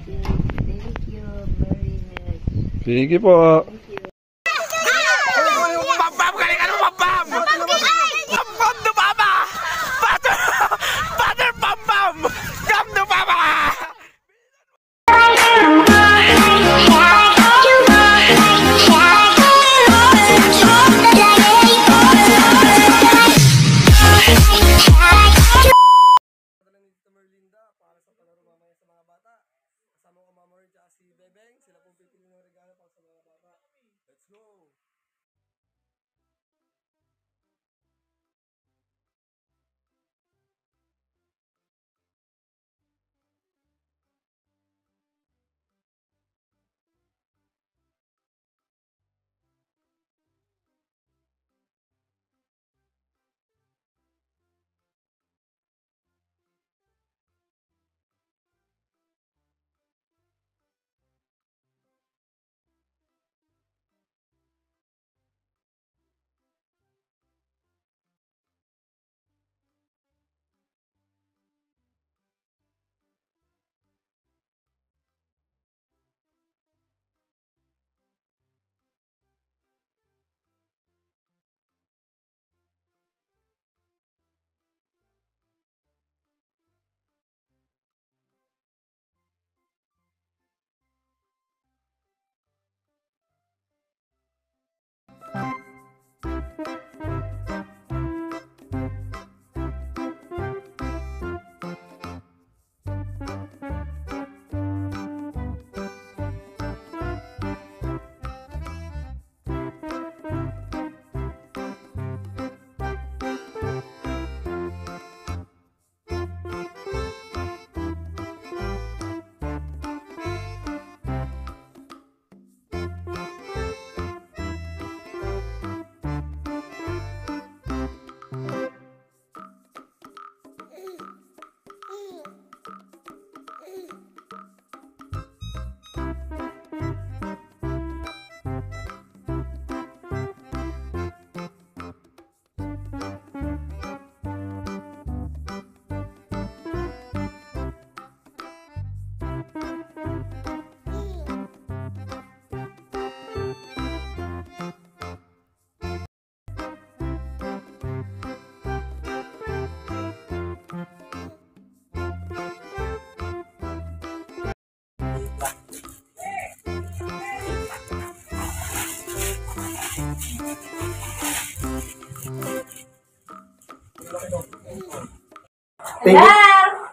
Thank you very much. Sige po.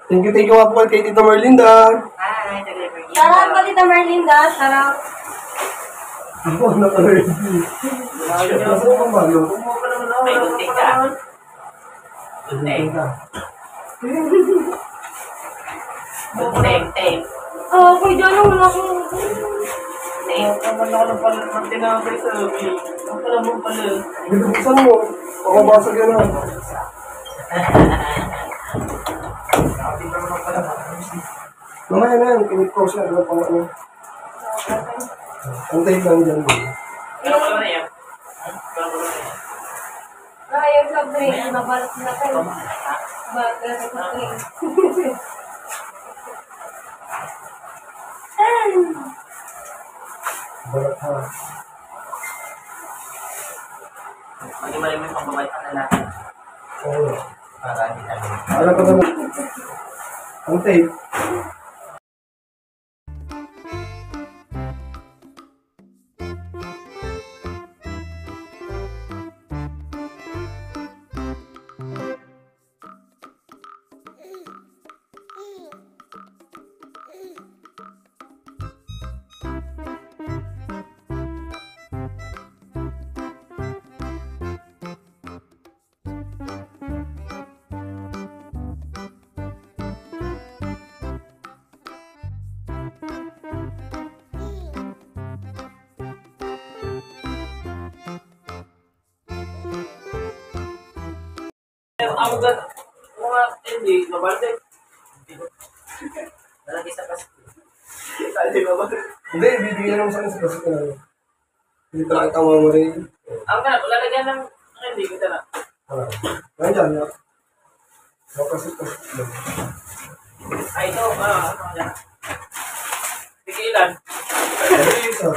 Thank you nga po kay Tita Merlinda. Hi, delivery. Shoutout po, Tita Merlinda. Shoutout. Ako, naka-ready. Nasa mo ba yun? May gunting ka. Gunting. Gunting, tape. Oo, kuya Jano, wala akong... Tape. Naman ako ng pala ng tinapay sa labi. Ang pala mo pala. Buksan mo. Pakabasag yan na. Mamaya na yan, kinip ko siya. Ano pang ano? Antay lang dyan. Pero pala na yan. Pero pala na yan. Ayun sa brain, mabalat na kayo. Bagat sa brain. Balat ha. Mag-ibalik mo yung pangbabayt na natin. Oo. Para hindi natin. Alam ko naman. Antay. Ako ba? Mga hindi, nabalde. Nalagi sa kasi. Sali ba ba? Hindi, bibigyan naman sa akin sa kasi ko na. Hindi pala kita mamari. Ang ganap, lalagyan ng hindi ko na. Nandiyan na. Kasi. Ay, ito. Ano yan? ilan? Ito.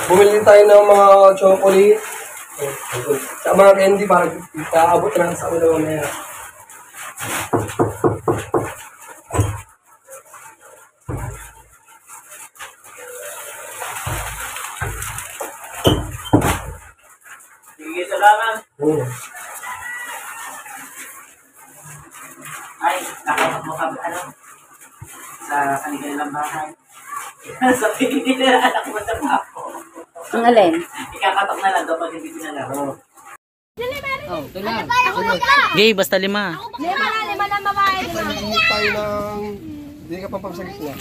Bumili tayo ng mga chocolate. Sa mga candy para ikaabot na sa ulo na yan. Sige, salamat. Ay, nakapag mo kami, sa kanilang bahay. Sa pinili anak mo sa papo. Ang alin? Ikakatok na lang kapag hindi pinalaro. Gay, basta 5. Lima lang babae. Hindi tayo ng... Hindi ka pang pagsagit na.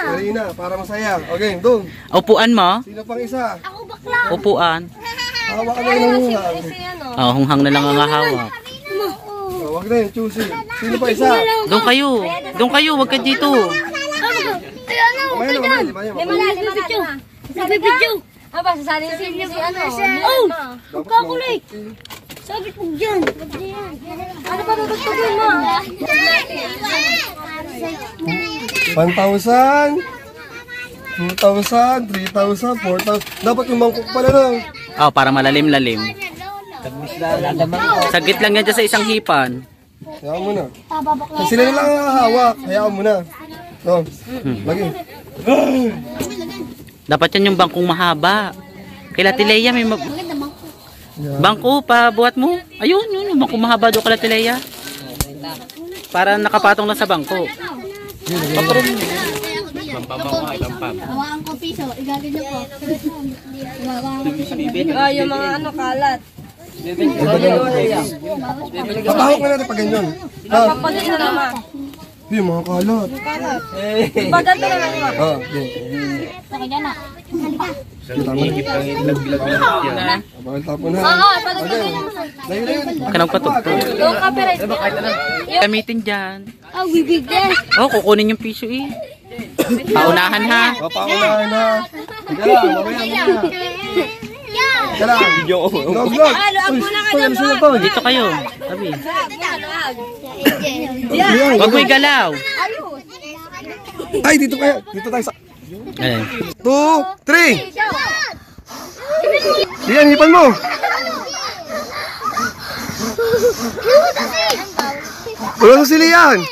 Marina, para masaya. Okay, doon. Upuan mo? Sino pang isa? Upuan. Hawak ka na yung hunghang. Oh, hunghang na lang ang hawak. Huwag na yun, choosy. Sino pa isa? Doon kayo. Doon kayo, wag ka dito. Mamaya na, mamaya. Video. Aba, sasali si ano? Oh! Calculate! Sabi ko dyan. Ano pa tutugtugin mo? 1,000, 2,000, 3,000, 4,000. Dapat yung mangkok pala no. Oh, para malalim-lalim. Sagit lang yan dyan sa isang hipan. Hayaan mo na. Sila na lang ang hawak. Hayaan mo na. No, lagi. Dapat yan yung bangkong mahaba. Kila Tileya may bangko pa buhat mo. Ayun, yun yung bangkong mahaba doon kila Tileya. Para nakapatong lang sa bangko. Hawakan ko piso, igaganyan ko. Yung mga ano, kalat. Papahok na natin pag ganyan. Ha? Papalit na naman. Hindi, mga kalat. Padat na naman. Okay. Okay dyan na. Bakit tapon na? Oo, padat na naman. Layo. Kanang patugtog. Yung copyright. Gamitin dyan. Oh, bibigyan. Oh, kukunin yung piso eh. Paunahan ha. Papaunahin na. Teka lang, mamaya. Teka lang. Vlog. Dito kayo. Sabi. Yan. Wag mo igalaw. Ay, dito kayo. Dito tayo sa... Alin? 2, 3. Yan, hipan mo. Wala sa sili yan.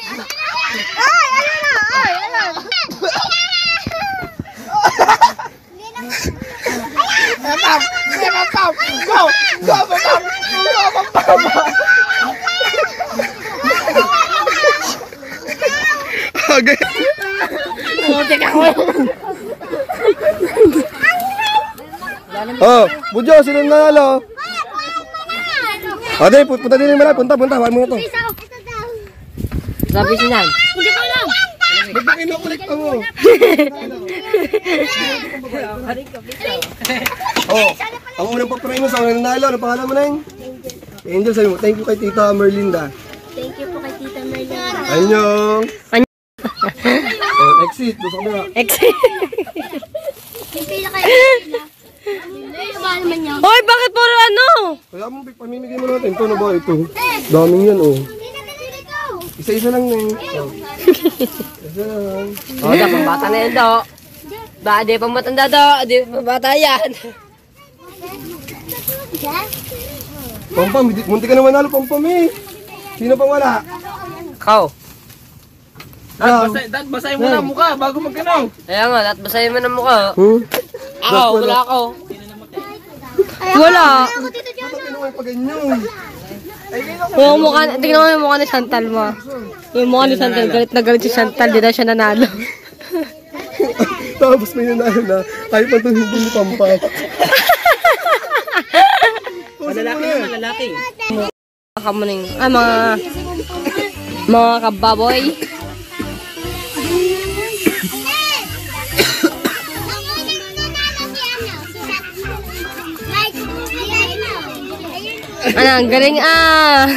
Okay. Oh, Budyo, sino nanalo? Ade, punta din mo na, punta, huwag mo na to. Sabi sinan. Ba't ba kinukulik ka mo? Oh, ang unang paparay mo sa unang nanalo, ano pangalan mo na yun? Angel, sabi mo, thank you kay Tita Merlinda. Thank you po kay Tita Merlinda. Anyong! Oh, exit, gusto ko na. Exit. Yung pila kay Merlinda. Ano ba naman yun? Hoy, bakit puro ano? Kaya mo, pamimigay mo natin. Ito na ba ito? Daming yan, oh. Isa-isa lang na oh. Isa lang. O, da, pambata na yan, do. Ba, di pambatanda, do. Di pambata yan. Pampam, munti ka naman nalo, Pampam eh. Sino pang wala? Kau. Dad, Basahin mo na ang mukha bago magkanaw. Kaya nga, lahat basahin mo ng mukha. Ako, Wala ako. Wala. Ano may paganyan? Yung mukha, tingnan mo yung mukha ni Chantal mo. Yung mukha ni Chantal, galit na galit si Chantal, di na siya nanalo. Tapos may nanalo na, kahit pa itong hindi ni Pampam. Malalaki na malalaki. Kamuning, mga kababoy. Ano, ang galing ah.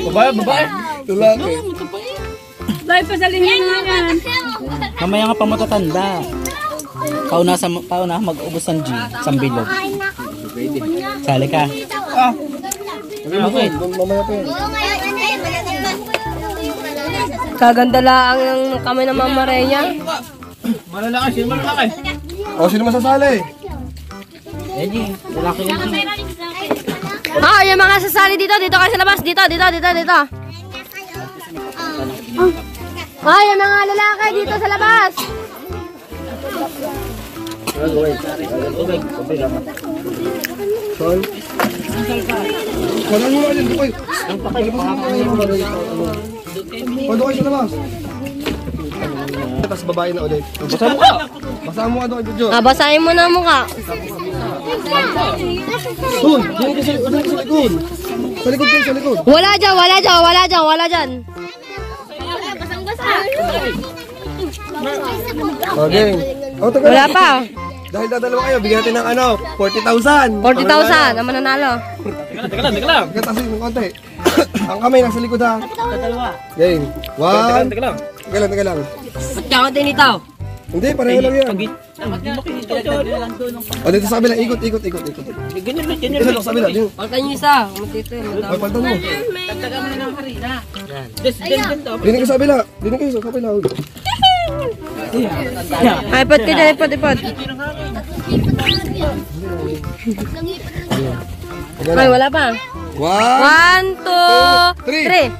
Babae. Lalaki. Mamaya nga pa matatanda. Pauna mag-ubos ng G. Sambilog. Sali ka. Okay. Mamaya pa yan. Oo, ngayon, ano eh, malaki ba? Kaganda lang ang kamay ng Mama Rhea. O, sino masasali? Ah, yung mga sasali dito, dito kayo sa labas. Dito. Ah, yung mga lalaki dito sa labas. Saan? Walang mo na dyan, Dukoy. O, Dukoy sa labas. Tapos babae na ulit. Basahan mo ka. Basahan mo ka, Dukoy, Jojo. Ah, basahin mo na ang mukha. Doon, doon ka sa likod. Sa likod kayo, sa likod. Wala dyan. Okay. O, taga Wala pa. Dahil dadalawa kayo, bigyan natin ng ano, 40,000. 40,000 ang mananalo. Teka, tasin ng konti. Ang kamay nasa likod ha. Game. One. Teka lang. Ba't din ito? Hindi, pareho lang yan. O, dito sa kabila, ikot. Dito sa kabila, dito. Paltan nyo isa. Matito. Ay, paltan mo. Dinig ka sa kabila. Dinig kayo sa kabila. iPad ka dyan, iPad. Ay, wala pa. 1, 2, 3.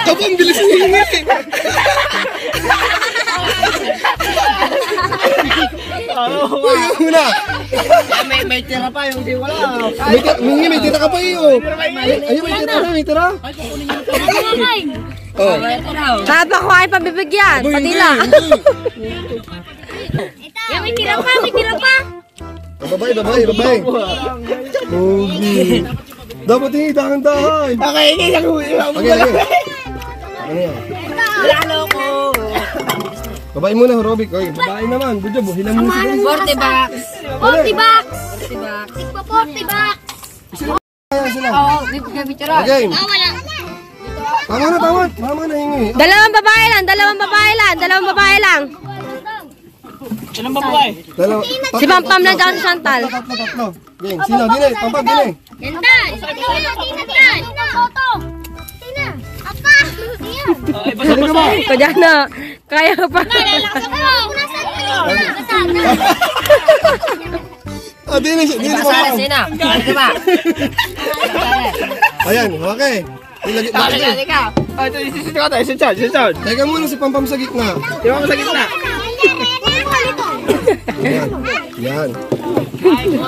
Ako, ang bilis niya. Uy, una. May tira pa yung di wala. May tira ka pa iyo. Ayun, may tira. Oh. Lahat pa ko ay pabibigyan. Patila. May tira pa. Babae. Okay. Dapat hindi dahan-dahan. Okay. Okay. Ano yan? Lalo ko. Babae muna, Robic. Okay, babae naman. Good job. Hilang mo sila. 40 bucks. 40 bucks. 40 bucks. Tigpa 40 bucks. Kaya sila. Oo, bibigyan Okay. Ah, wala. Tama na. Mama na hingi. Dalawang babae lang. Ilang babae? Dalawa. Si Pampam na dyan si Chantal. Tatlo. Game. Sino? Dine. Pampag, dine. Yantan. Tina. Toto. Tina. Apa. Iyan. Sino ka ba? Kaya na. Kaya pa. Ah, dine. Dine Pampag. Sino? Ano ba? Ayan, okay. Ilagay ka. Teka muna si Pampam sa gitna. Yan.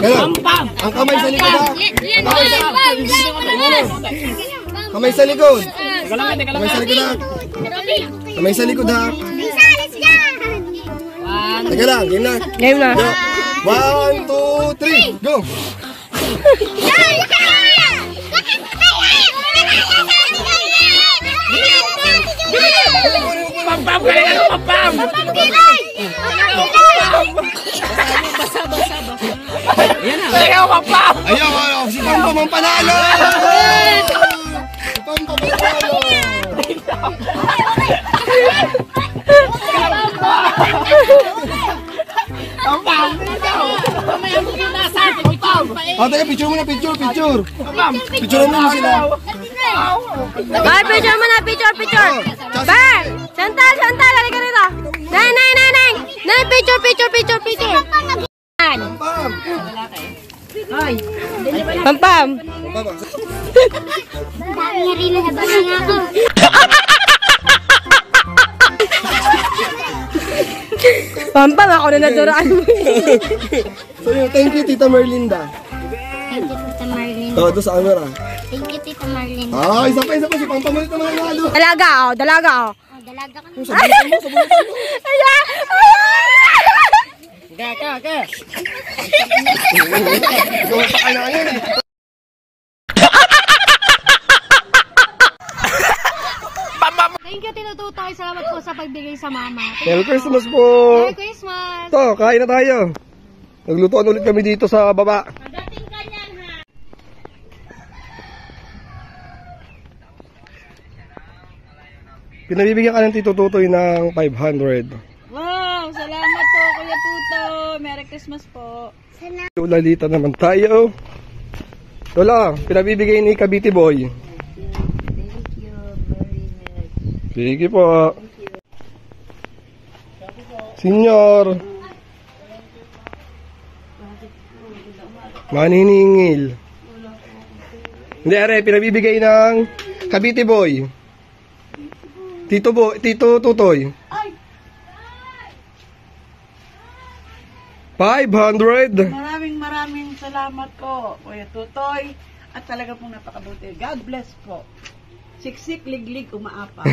Ganun. Ang kamay sa likod ha. Kamay sa likod. Kamay sa likod ha. Teka lang, game na. Game na. 1, 2, 3, go! Pampam! Pampam! Ayaw, si Pampam ang panalo! Si Pampam ang panalo! Teka, picture muna, picture. Picture mo sila. Ay, picture mo na, picture. Bar! Chantal, halika rito. Nay, picture. Pampam! Pampam. Narila na ba nga ako? Pampam, ako na naduraan mo. So, thank you, Tita Merlinda. Thank you, Tita Marlene. Doon sa camera. Thank you, Tita Marlene. Isa pa, si Pampam ulit naman ang nalo. Dalaga, oh. Oh, dalaga ka na. Ayan! Ikaw ang pakalayan eh. Thank you, Tito Tutoy. Salamat po sa pagbigay sa mama. Merry Christmas po. Merry Christmas. Ito, kain na tayo. Naglutuan ulit kami dito sa baba. Pagdating ka niyan, ha? Pinabibigyan ka ng Tito Tutoy ng 500. Wow! Salamat po, Kuya Tuto. Merry Christmas po. Ulalita naman tayo. Lola, pinabibigay ni Cavite Boy. Sige po. Senyor. Maniningil. Hindi, are, pinabibigay ng Cavite Boy. Tito Tutoy. 500. Maraming salamat po, Kuya Tutoy. At talaga pong napakabuti. God bless po. Siksik, liglig, umaapa.